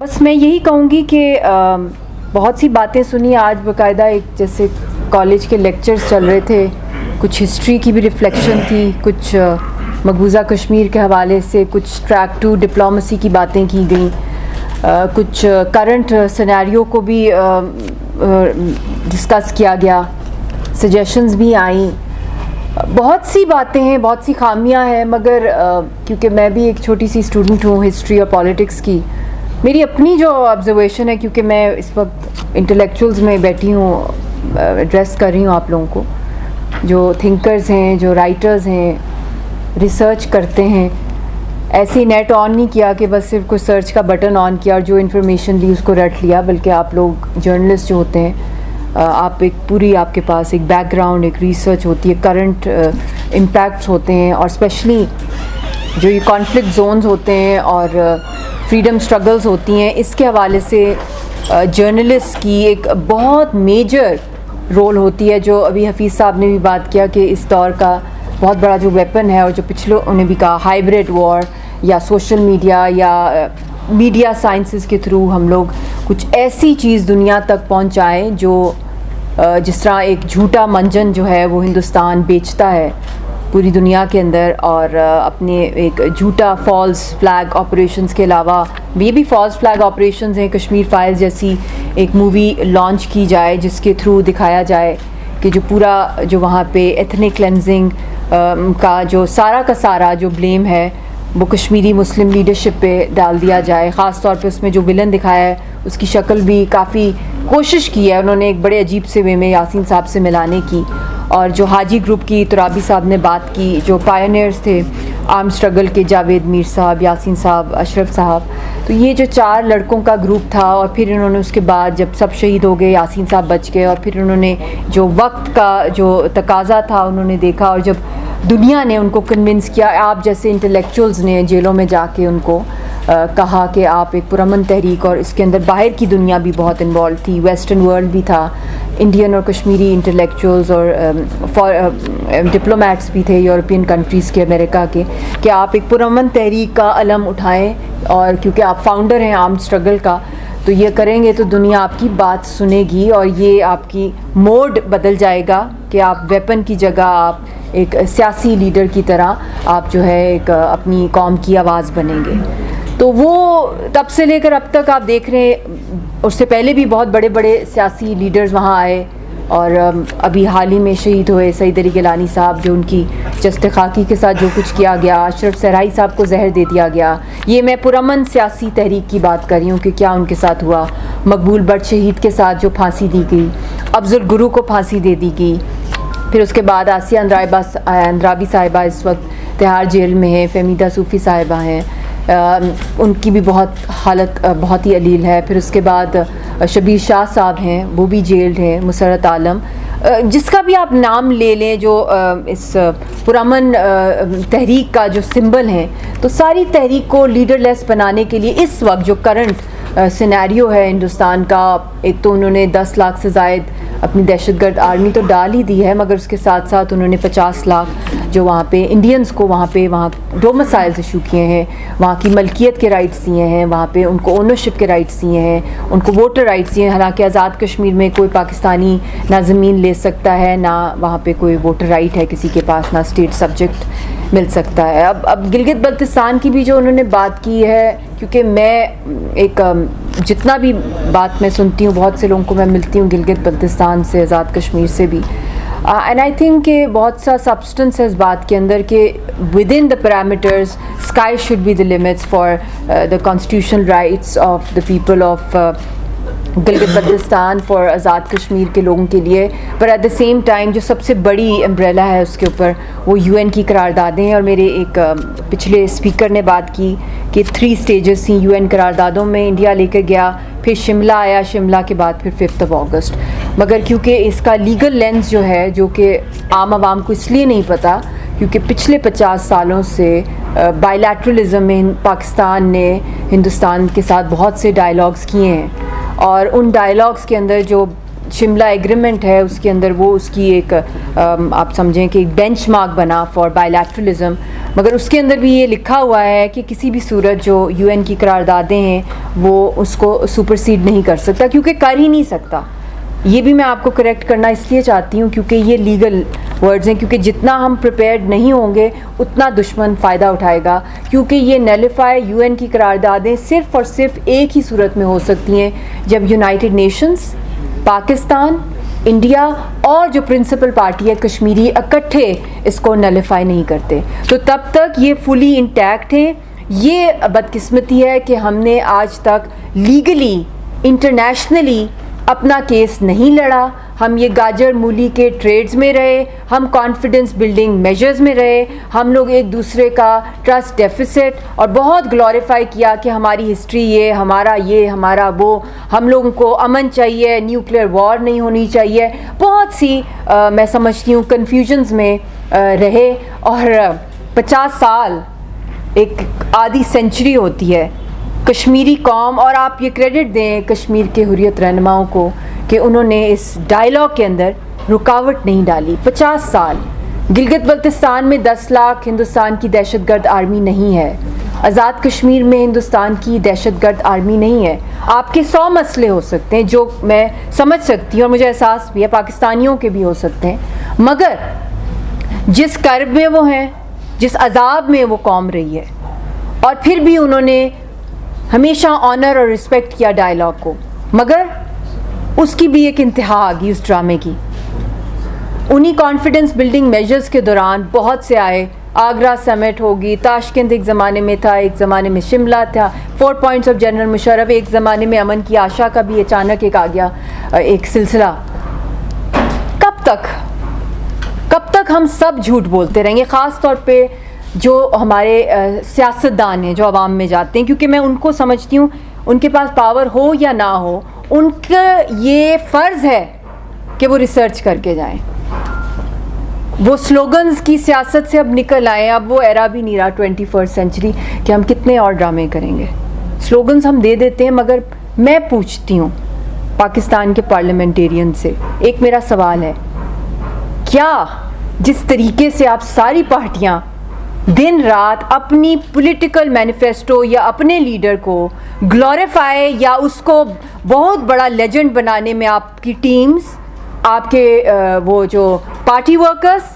बस मैं यही कहूँगी कि बहुत सी बातें सुनी आज बाकायदा एक जैसे कॉलेज के लेक्चर्स चल रहे थे, कुछ हिस्ट्री की भी रिफ्लेक्शन थी, कुछ मकबूजा कश्मीर के हवाले से कुछ ट्रैक टू डिप्लोमेसी की बातें की गई, कुछ करंट सिनेरियो को भी डिस्कस किया गया, सजेशंस भी आई। बहुत सी बातें हैं, बहुत सी खामियां हैं, मगर क्योंकि मैं भी एक छोटी सी स्टूडेंट हूँ हिस्ट्री और पॉलिटिक्स की, मेरी अपनी जो ऑब्जर्वेशन है, क्योंकि मैं इस वक्त इंटेलेक्चुअल्स में बैठी हूँ, एड्रेस कर रही हूँ आप लोगों को, जो थिंकर्स हैं, जो राइटर्स हैं, रिसर्च करते हैं। ऐसे ही नेट ऑन नहीं किया कि बस सिर्फ कुछ सर्च का बटन ऑन किया और जो इन्फॉर्मेशन ली उसको रट लिया, बल्कि आप लोग जर्नलिस्ट जो होते हैं, आप एक पूरी आपके पास एक बैकग्राउंड, एक रिसर्च होती है, करंट इम्पैक्ट्स होते हैं, और स्पेशली जो ये कॉन्फ्लिक्ट जोन्स होते हैं और फ्रीडम स्ट्रगल्स होती हैं, इसके हवाले से जर्नलिस्ट की एक बहुत मेजर रोल होती है। जो अभी हफीज़ साहब ने भी बात किया कि इस दौर का बहुत बड़ा जो वेपन है, और जो पिछले उन्हें भी कहा हाइब्रिड वॉर या सोशल मीडिया या मीडिया साइंसेस के थ्रू हम लोग कुछ ऐसी चीज़ दुनिया तक पहुंचाएं जो जिस तरह एक झूठा मंजन जो है वो हिंदुस्तान बेचता है पूरी दुनिया के अंदर, और अपने एक झूठा फॉल्स फ्लैग ऑपरेशंस के अलावा ये भी फॉल्स फ्लैग ऑपरेशंस हैं। कश्मीर फाइल्स जैसी एक मूवी लॉन्च की जाए जिसके थ्रू दिखाया जाए कि जो पूरा जो वहाँ पे एथनिक क्लेंजिंग का जो सारा जो ब्लेम है वो कश्मीरी मुस्लिम लीडरशिप पे डाल दिया जाए। ख़ास तौर पे उसमें जो विलन दिखाया है उसकी शक्ल भी काफ़ी कोशिश की है उन्होंने एक बड़े अजीब से वे में यासीन साहब से मिलाने की, और जो हाजी ग्रुप की तुराबी साहब ने बात की, जो पायनियर्स थे आर्म स्ट्रगल के, जावेद मीर साहब, यासीन साहब, अशरफ साहब, तो ये जो 4 लड़कों का ग्रुप था, और फिर इन्होंने उसके बाद जब सब शहीद हो गए, यासीन साहब बच गए, और फिर उन्होंने जो वक्त का जो तकाजा था उन्होंने देखा, और जब दुनिया ने उनको कन्विंस किया, आप जैसे इंटेलेक्चुअल्स ने जेलों में जाके उनको कहा कि आप एक पुरअमन तहरीक, और इसके अंदर बाहर की दुनिया भी बहुत इन्वॉल्व थी, वेस्टर्न वर्ल्ड भी था, इंडियन और कश्मीरी इंटेलेक्चुअल्स और डिप्लोमेट्स भी थे यूरोपियन कंट्रीज़ के, अमेरिका के, कि आप एक पुरअमन तहरीक का अलम उठाएं, और क्योंकि आप फाउंडर हैं आर्म स्ट्रगल का, तो ये करेंगे तो दुनिया आपकी बात सुनेगी, और ये आपकी मोड बदल जाएगा कि आप वेपन की जगह आप एक सियासी लीडर की तरह आप जो है एक अपनी कौम की आवाज़ बनेंगे। तो वो तब से लेकर अब तक आप देख रहे हैं, उससे पहले भी बहुत बड़े बड़े सियासी लीडर्स वहाँ आए, और अभी हाल ही में शहीद हुए सईद अली गिलानी साहब, जो उनकी जस्त खाकी के साथ जो कुछ किया गया, अशरफ सहराई साहब को जहर दे दिया गया। ये मैं पुरअमन सियासी तहरीक की बात कर रही हूँ कि क्या उनके साथ हुआ। मकबूल बट शहीद के साथ जो फांसी दी गई, अफजल गुरु को फांसी दे दी गई, फिर उसके बाद आसिया अंद्राबी साहिबा इस वक्त तिहाड़ जेल में है, फहमीदा सूफ़ी साहिबा हैं, उनकी भी बहुत हालत बहुत ही अलील है। फिर उसके बाद शबीर शाह साहब हैं, वो भी जेल्ड हैं, मुसरत आलम, जिसका भी आप नाम ले लें जो इस पुरअमन तहरीक का जो सिंबल हैं, तो सारी तहरीक को लीडरलेस बनाने के लिए इस वक्त जो करंट सिनेरियो है हिंदुस्तान का, एक तो उन्होंने 10 लाख से ज़ायद अपनी दहशतगर्द आर्मी तो डाल ही दी है, मगर उसके साथ साथ उन्होंने 50 लाख जो वहाँ पे इंडियंस को वहाँ डोमिसाइल्स इशू किए हैं, वहाँ की मलकियत के राइट्स दिए हैं, वहाँ पे उनको ओनरशिप के राइट्स दिए हैं, उनको वोटर राइट्स दिए हैं। हालांकि आज़ाद कश्मीर में कोई पाकिस्तानी ना ज़मीन ले सकता है, ना वहाँ पे कोई वोटर राइट है किसी के पास, ना स्टेट सब्जेक्ट मिल सकता है। अब गिलगित बल्तिस्तान की भी जो उन्होंने बात की है, क्योंकि मैं एक जितना भी बात मैं सुनती हूँ, बहुत से लोगों को मैं मिलती हूँ गिलगित बल्तिस्तान से, आज़ाद कश्मीर से भी, एंड आई थिंक कि बहुत सा सब्सटेंस है इस बात के अंदर कि with in the parameters sky should be the limits for the constitutional rights of the people of Gilgit Baltistan, for Azad Kashmir के लोगों के लिए, पर एट द सेम टाइम जो सबसे बड़ी अम्ब्रेला है उसके ऊपर वो यूएन की करारदादें हैं। और मेरे एक पिछले स्पीकर ने बात की कि 3 स्टेजेस थी यूएन करारदादों में, इंडिया लेकर गया, फिर शिमला आया, शिमला के बाद फिर 5 अगस्त। मगर क्योंकि इसका लीगल लेंस जो है, जो कि आम आवाम को इसलिए नहीं पता क्योंकि पिछले 50 सालों से बायलैटरलिज़म में पाकिस्तान ने हिंदुस्तान के साथ बहुत से डायलॉग्स किए हैं, और उन डायलॉग्स के अंदर जो शिमला एग्रीमेंट है उसके अंदर वो उसकी एक आप समझें कि एक बेंचमार्क बना फॉर बायलैटरलिज़म, मगर उसके अंदर भी ये लिखा हुआ है कि किसी भी सूरत जो यूएन की करारदादें हैं वो उसको सुपरसीड नहीं कर सकता, क्योंकि कर ही नहीं सकता। ये भी मैं आपको करेक्ट करना इसलिए चाहती हूँ क्योंकि ये लीगल वर्ड्स हैं, क्योंकि जितना हम प्रिपेयर्ड नहीं होंगे उतना दुश्मन फ़ायदा उठाएगा, क्योंकि ये नलिफाई यूएन की करारदादें सिर्फ़ और सिर्फ एक ही सूरत में हो सकती हैं जब यूनाइटेड नेशंस, पाकिस्तान, इंडिया और जो प्रिंसिपल पार्टी है कश्मीरी इकट्ठे इसको नलिफाई नहीं करते। तो तब तक ये फुली इंटैक्ट हैं। ये बदकिस्मती है कि हमने आज तक लीगली इंटरनेशनली अपना केस नहीं लड़ा। हम ये गाजर मूली के ट्रेड्स में रहे, हम कॉन्फिडेंस बिल्डिंग मेजर्स में रहे, हम लोग एक दूसरे का ट्रस्ट डेफिसिट और बहुत ग्लोरीफाई किया कि हमारी हिस्ट्री ये हमारा वो, हम लोगों को अमन चाहिए, न्यूक्लियर वॉर नहीं होनी चाहिए। बहुत सी मैं समझती हूँ कन्फ्यूजन्स में रहे। और 50 साल एक आधी सेंचुरी होती है कश्मीरी कौम, और आप ये क्रेडिट दें कश्मीर के हुर्रियत रहनुमाओं को कि उन्होंने इस डायलॉग के अंदर रुकावट नहीं डाली। 50 साल गिलगित बल्तिस्तान में 10 लाख हिंदुस्तान की दहशतगर्द आर्मी नहीं है, आज़ाद कश्मीर में हिंदुस्तान की दहशतगर्द आर्मी नहीं है। आपके 100 मसले हो सकते हैं जो मैं समझ सकती हूँ और मुझे एहसास भी है, पाकिस्तानियों के भी हो सकते हैं, मगर जिस कर्ब में वो हैं, जिस अजाब में वो कौम रही है, और फिर भी उन्होंने हमेशा ऑनर और रिस्पेक्ट किया डायलॉग को, मगर उसकी भी एक इंतहा आ गई उस ड्रामे की। उन्हीं कॉन्फिडेंस बिल्डिंग मेजर्स के दौरान बहुत से आए, आगरा समिट होगी, ताशकंद एक ज़माने में था, एक ज़माने में शिमला था, 4 पॉइंट्स ऑफ जनरल मुशर्रफ, एक ज़माने में अमन की आशा का भी अचानक एक आ गया एक सिलसिला। कब तक हम सब झूठ बोलते रहेंगे, ख़ास तौर पे जो हमारे सियासतदान हैं जो आवाम में जाते हैं, क्योंकि मैं उनको समझती हूँ उनके पास पावर हो या ना हो, उनका ये फ़र्ज़ है कि वो रिसर्च करके जाएं, वो स्लोगन्स की सियासत से अब निकल आए। अब वो एरा भी नहीं रहा 21st सेंचुरी कि हम कितने और ड्रामे करेंगे। स्लोगन्स हम दे देते हैं, मगर मैं पूछती हूँ पाकिस्तान के पार्लियामेंटेरियन से, एक मेरा सवाल है, क्या जिस तरीके से आप सारी पार्टियाँ दिन रात अपनी पॉलिटिकल मैनिफेस्टो या अपने लीडर को ग्लोरीफाई या उसको बहुत बड़ा लेजेंड बनाने में आपकी टीम्स, आपके वो जो पार्टी वर्कर्स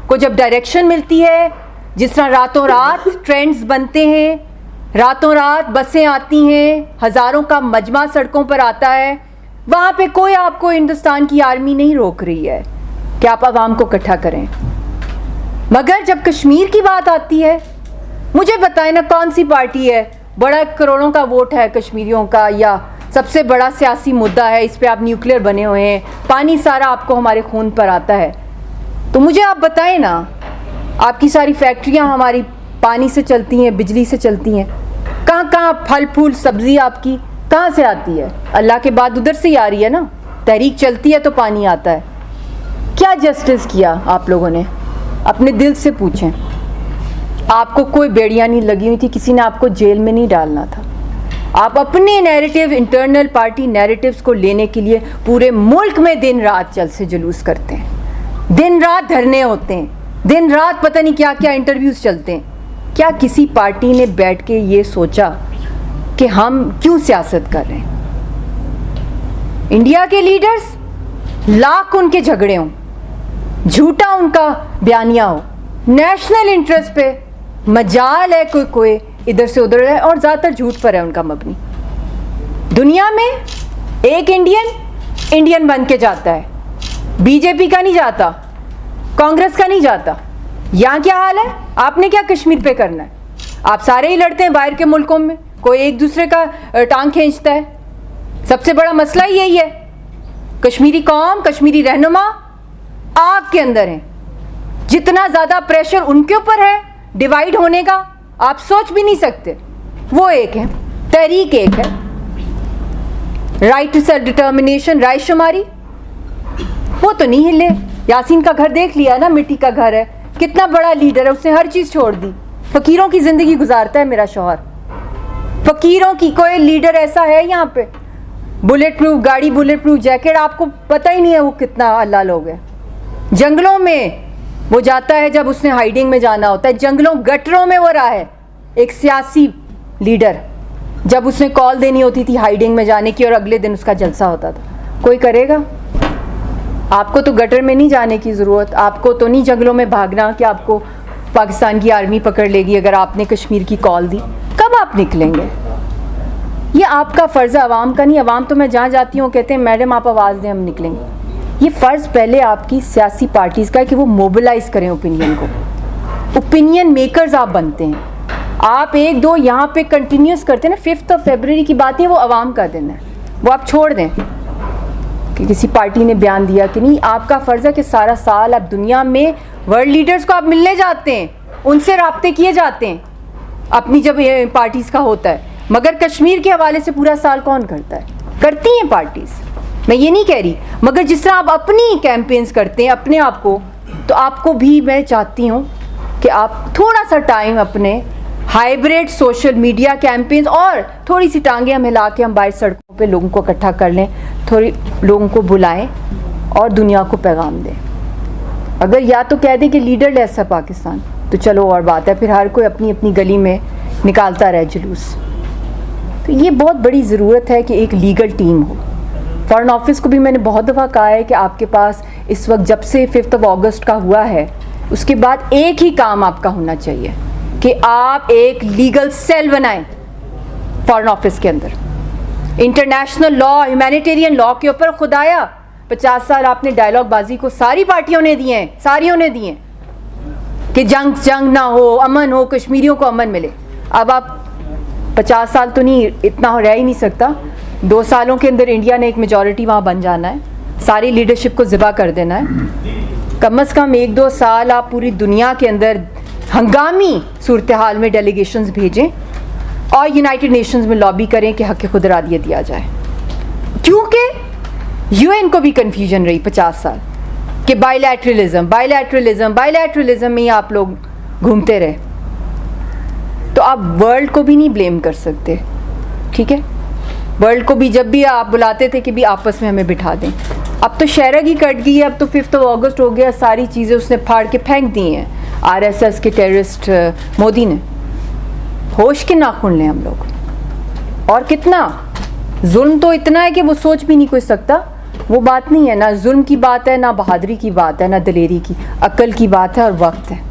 को जब डायरेक्शन मिलती है, जिस तरह रातों रात ट्रेंड्स बनते हैं, रातों रात बसें आती हैं, हज़ारों का मजमा सड़कों पर आता है, वहाँ पे कोई आपको हिंदुस्तान की आर्मी नहीं रोक रही है कि आप आवाम को इकट्ठा करें। मगर जब कश्मीर की बात आती है, मुझे बताएं ना कौन सी पार्टी है, बड़ा करोड़ों का वोट है कश्मीरियों का, या सबसे बड़ा सियासी मुद्दा है, इस पे आप न्यूक्लियर बने हुए हैं, पानी सारा आपको हमारे खून पर आता है, तो मुझे आप बताएं ना, आपकी सारी फैक्ट्रियां हमारी पानी से चलती हैं, बिजली से चलती हैं, कहाँ फल फूल सब्जी आपकी कहाँ से आती है? अल्लाह के बाद उधर से ही आ रही है ना, तहरीक चलती है तो पानी आता है। क्या जस्टिस किया आप लोगों ने? अपने दिल से पूछें। आपको कोई बेड़ियाँ नहीं लगी हुई थी, किसी ने आपको जेल में नहीं डालना था। आप अपने नैरेटिव, इंटरनल पार्टी नैरेटिव्स को लेने के लिए पूरे मुल्क में दिन रात जल से जुलूस करते हैं, दिन रात धरने होते हैं, दिन रात पता नहीं क्या क्या इंटरव्यूज़ चलते हैं। क्या किसी पार्टी ने बैठ के ये सोचा कि हम क्यों सियासत कर रहे हैं? इंडिया के लीडर्स, लाख उनके झगड़े हों, झूठा उनका बयानिया हो, नेशनल इंटरेस्ट पे मजाल है कोई इधर से उधर है, और ज़्यादातर झूठ पर है उनका मबनी। दुनिया में एक इंडियन बन के जाता है, बीजेपी का नहीं जाता, कांग्रेस का नहीं जाता। यहाँ क्या हाल है? आपने क्या कश्मीर पे करना है? आप सारे ही लड़ते हैं बाहर के मुल्कों में, कोई एक दूसरे का टांग खींचता है। सबसे बड़ा मसला यही है, कश्मीरी कौम, कश्मीरी रहनुमा आग के अंदर हैं। जितना ज़्यादा प्रेशर उनके ऊपर है डिवाइड होने का, आप सोच भी नहीं सकते। वो एक है, तहरीक एक है, राइट टू सेल्फ डिटर्मिनेशन, रायशुमारी, वो तो नहीं हिले। यासीन का घर देख लिया ना, मिट्टी का घर है, कितना बड़ा लीडर है, उसने हर चीज़ छोड़ दी। फ़कीरों की ज़िंदगी गुजारता है मेरा शौहर, फ़कीरों की। कोई लीडर ऐसा है यहाँ पे? बुलेट प्रूफ गाड़ी, बुलेट प्रूफ जैकेट, आपको पता ही नहीं है वो कितना अल्लाह लोग है। जंगलों में वो जाता है जब उसने हाइडिंग में जाना होता है, जंगलों गटरों में वो रहा है। एक सियासी लीडर जब उसने कॉल देनी होती थी हाइडिंग में जाने की और अगले दिन उसका जलसा होता था, कोई करेगा? आपको तो गटर में नहीं जाने की ज़रूरत, आपको तो नहीं जंगलों में भागना कि आपको पाकिस्तान की आर्मी पकड़ लेगी अगर आपने कश्मीर की कॉल दी। कब आप निकलेंगे? ये आपका फ़र्ज़ है, आवाम का नहीं। आवाम तो मैं जहाँ जाती हूँ कहते हैं मैडम आप आवाज़ दें, हम निकलेंगे। ये फ़र्ज़ पहले आपकी सियासी पार्टीज़ का है कि वो मोबिलाइज़ करें ओपिनियन को। ओपिनियन मेकर्स आप बनते हैं। आप एक दो यहाँ पे कंटिन्यूस करते हैं ना, 5 फरवरी की बात है, वो आवाम का दिन है, वो आप छोड़ दें कि किसी पार्टी ने बयान दिया कि नहीं। आपका फ़र्ज़ है कि सारा साल आप दुनिया में वर्ल्ड लीडर्स को आप मिलने जाते हैं, उनसे राब्ते किए जाते हैं अपनी जब ये पार्टीज़ का होता है। मगर कश्मीर के हवाले से पूरा साल कौन करता है? करती हैं पार्टीज़, मैं ये नहीं कह रही, मगर जिस तरह आप अपनी कैंपेन्स करते हैं अपने आप को, तो आपको भी मैं चाहती हूँ कि आप थोड़ा सा टाइम अपने हाइब्रिड सोशल मीडिया कैंपेन्स और थोड़ी सी टांगें हम हिला के हम बाहर सड़कों पे लोगों को इकट्ठा कर लें, थोड़ी लोगों को बुलाएं और दुनिया को पैगाम दें। अगर या तो कह दें कि लीडर लेस है पाकिस्तान, तो चलो और बात है, फिर हर कोई अपनी अपनी गली में निकालता रहे जुलूस। तो ये बहुत बड़ी ज़रूरत है कि एक लीगल टीम हो। फॉरेन ऑफिस को भी मैंने बहुत दफ़ा कहा है कि आपके पास इस वक्त जब से 5 अगस्त का हुआ है उसके बाद एक ही काम आपका होना चाहिए कि आप एक लीगल सेल बनाएं फॉरेन ऑफिस के अंदर। इंटरनेशनल लॉ, ह्यूमैनिटेरियन लॉ के ऊपर खुदाया 50 साल आपने डायलॉग बाजी को सारी पार्टियों ने दिए हैं, सारियों ने दिए हैं कि जंग ना हो, अमन हो, कश्मीरियों को अमन मिले। अब आप 50 साल तो नहीं, इतना रह ही नहीं सकता। 2 सालों के अंदर इंडिया ने एक मेजॉरिटी वहाँ बन जाना है, सारी लीडरशिप को ज़िबा कर देना है। कम से कम 1-2 साल आप पूरी दुनिया के अंदर हंगामी सूरत हाल में डेलीगेशंस भेजें और यूनाइटेड नेशंस में लॉबी करें कि हक़ खुद इरादियत दिया जाए। क्योंकि यूएन को भी कन्फ्यूजन रही 50 साल कि बायलैटरलिज्म में ही आप लोग घूमते रहे। तो आप वर्ल्ड को भी नहीं ब्लेम कर सकते, ठीक है? वर्ल्ड को भी जब भी आप बुलाते थे कि भी आपस में हमें बिठा दें। अब तो शहरग ही कट गई है, अब तो 5 अगस्त हो गया, सारी चीज़ें उसने फाड़ के फेंक दी हैं आरएसएस के टेररिस्ट मोदी ने। होश के नाखून लें हम लोग। और कितना जुल्म तो इतना है कि वो सोच भी नहीं कोई सकता। वो बात नहीं है, ना जुल्म की बात है, ना बहादुरी की बात है, ना दिलेरी की, अक्ल की बात है और वक्त है।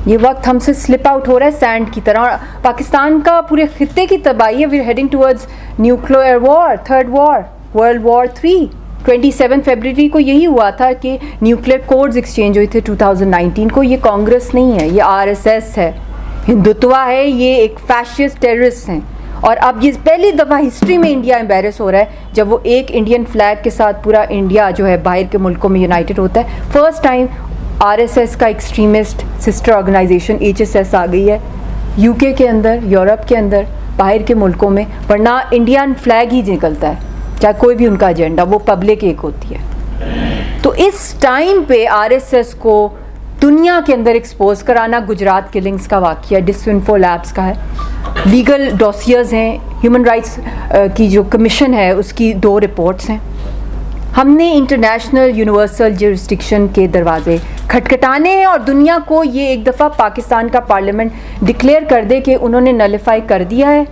ये वक्त हमसे स्लिप आउट हो रहा है सैंड की तरह। और पाकिस्तान का पूरे खित्ते की तबाही है। We are heading towards nuclear war, third war, world war 3। 27 फरवरी को यही हुआ था कि न्यूक्लियर कोड्स एक्सचेंज हुए थे 2019 को। ये कांग्रेस नहीं है, ये आरएसएस है, हिंदुत्वा है, ये एक फैशिस्ट टेररिस्ट हैं। और अब ये पहली दफ़ा हिस्ट्री में इंडिया एम्बेरस हो रहा है जब वो एक इंडियन फ्लैग के साथ पूरा इंडिया जो है बाहर के मुल्कों में यूनाइटेड होता है। फर्स्ट टाइम आरएसएस का एक्सट्रीमिस्ट सिस्टर ऑर्गेनाइजेशन एचएसएस आ गई है यूके के अंदर, यूरोप के अंदर, बाहर के मुल्कों में। वरना इंडियन फ्लैग ही निकलता है, चाहे कोई भी उनका एजेंडा, वो पब्लिक एक होती है। तो इस टाइम पे आरएसएस को दुनिया के अंदर एक्सपोज कराना, गुजरात किलिंग्स का वाक़या डिसइंफो लैब्स का है, लीगल डॉसियर्स हैं, ह्यूमन राइट्स की जो कमीशन है उसकी 2 रिपोर्ट्स हैं। हमने इंटरनेशनल यूनिवर्सल जुरिस्डिक्शन के दरवाजे खटखटाने हैं और दुनिया को ये एक दफ़ा पाकिस्तान का पार्लियामेंट डिक्लेयर कर दे कि उन्होंने नलिफाई कर दिया है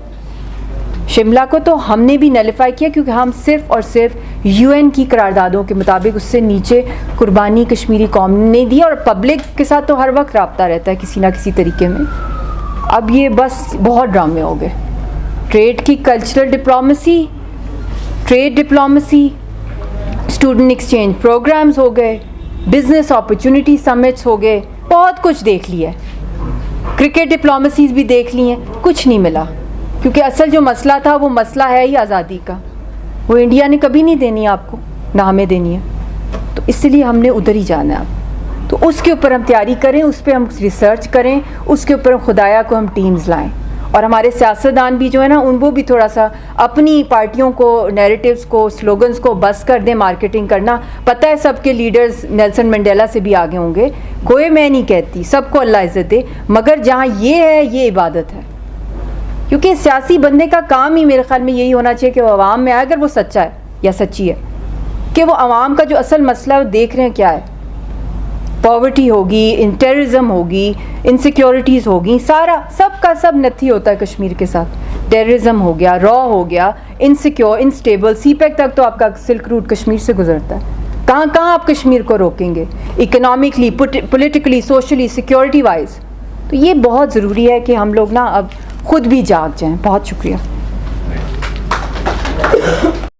शिमला को, तो हमने भी नलिफाई किया क्योंकि हम सिर्फ़ और सिर्फ यूएन की करारदादों के मुताबिक उससे नीचे कुर्बानी कश्मीरी कौम ने दी। और पब्लिक के साथ तो हर वक्त रब्ता रहता है किसी ना किसी तरीके में। अब ये बस बहुत ड्रामे हो गए। ट्रेड की cultural diplomacy, trade diplomacy, student exchange programs हो गए, बिजनेस अपॉर्चुनिटी समिट्स हो गए, बहुत कुछ देख लिया। क्रिकेट डिप्लोमेसीज भी देख ली हैं, कुछ नहीं मिला। क्योंकि असल जो मसला था वो मसला है ही आज़ादी का, वो इंडिया ने कभी नहीं देनी आपको, ना हमें देनी है। तो इसलिए हमने उधर ही जाना है अब। तो उसके ऊपर हम तैयारी करें, उस पर हम रिसर्च करें, उसके ऊपर खुदाया को हम टीम्स लाएं। और हमारे सियासतदान भी जो है ना, उनको भी थोड़ा सा अपनी पार्टियों को, नैरेटिव्स को, स्लोगन्स को बस कर दें मार्केटिंग करना। पता है सबके लीडर्स नेल्सन मंडेला से भी आगे होंगे, कोई मैं नहीं कहती, सबको अल्लाह इज़्ज़त दे, मगर जहाँ ये है ये इबादत है। क्योंकि सियासी बंदे का काम ही मेरे ख्याल में यही होना चाहिए कि वो आवाम में आए, अगर वो सच्चा है या सच्ची है, कि वो आवाम का जो असल मसला है वो देख रहे हैं क्या है। पॉवर्टी होगी, टेररिज्म होगी, इनसिक्योरिटीज़ होगी, सारा सब का सब नथी होता है कश्मीर के साथ। टेररिज्म हो गया, रॉ हो गया, इनसिक्योर, इनस्टेबल, सीपैक तक तो आपका सिल्क रूट कश्मीर से गुजरता है। कहाँ कहाँ आप कश्मीर को रोकेंगे economically, politically, socially, security wise? तो ये बहुत ज़रूरी है कि हम लोग ना अब खुद भी जाग जाएं। बहुत शुक्रिया।